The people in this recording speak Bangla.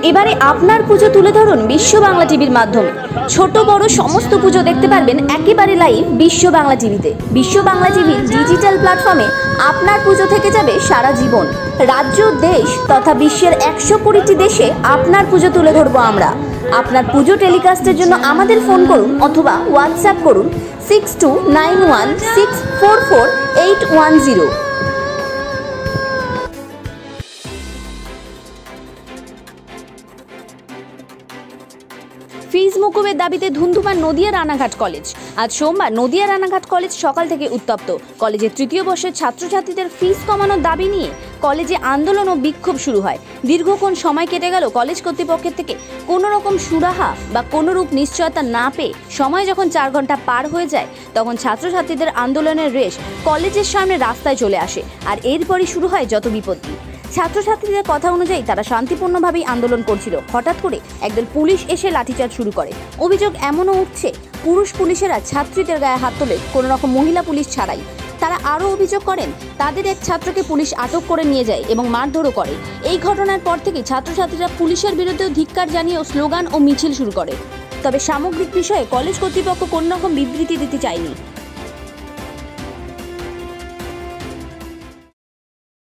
এবারে আপনার পুজো তুলে ধরুন বিশ্ব বাংলা টিভির মাধ্যমে। ছোট বড় সমস্ত পুজো দেখতে পারবেন একেবারে লাইভ বিশ্ব বাংলা টিভিতে। বিশ্ব বাংলা টিভির ডিজিটাল প্ল্যাটফর্মে আপনার পুজো থেকে যাবে সারা জীবন। রাজ্য, দেশ তথা বিশ্বের 120টি দেশে আপনার পুজো তুলে ধরবো আমরা। আপনার পুজো টেলিকাস্টের জন্য আমাদের ফোন করুন অথবা হোয়াটসঅ্যাপ করুন 6291644810। ফিজ মকুবের দাবিতে ধুন্ধুমার নদিয়া রানাঘাট কলেজ। আজ সোমবার নদিয়া রানাঘাট কলেজ সকাল থেকে উত্তপ্ত। কলেজের তৃতীয় বর্ষের ছাত্রছাত্রীদের ফিজ কমানোর দাবি নিয়ে কলেজে আন্দোলন ও বিক্ষোভ শুরু হয়। দীর্ঘক্ষণ সময় কেটে গেল কলেজ কর্তৃপক্ষের থেকে কোনো রকম সুরাহা বা কোনোরূপ নিশ্চয়তা না পেয়ে সময় যখন 4 ঘন্টা পার হয়ে যায় তখন ছাত্রছাত্রীদের আন্দোলনের রেশ কলেজের সামনে রাস্তায় চলে আসে। আর এরপরই শুরু হয় যত বিপত্তি। ছাত্রছাত্রীদের কথা অনুযায়ী তারা শান্তিপূর্ণভাবেই আন্দোলন করছিল। হঠাৎ করে একদল পুলিশ এসে লাঠিচার্জ শুরু করে। অভিযোগ এমনও উঠছে পুরুষ পুলিশেরা ছাত্রীদের গায়ে হাত তোলে কোনো রকম মহিলা পুলিশ ছাড়াই। তারা আরও অভিযোগ করেন তাদের এক ছাত্রকে পুলিশ আটক করে নিয়ে যায় এবং মারধরও করে। এই ঘটনার পর থেকে ছাত্রছাত্রীরা পুলিশের বিরুদ্ধেও ধিক্কার জানিয়েও স্লোগান ও মিছিল শুরু করে। তবে সামগ্রিক বিষয়ে কলেজ কর্তৃপক্ষ কোনো রকম বিবৃতি দিতে চায়নি।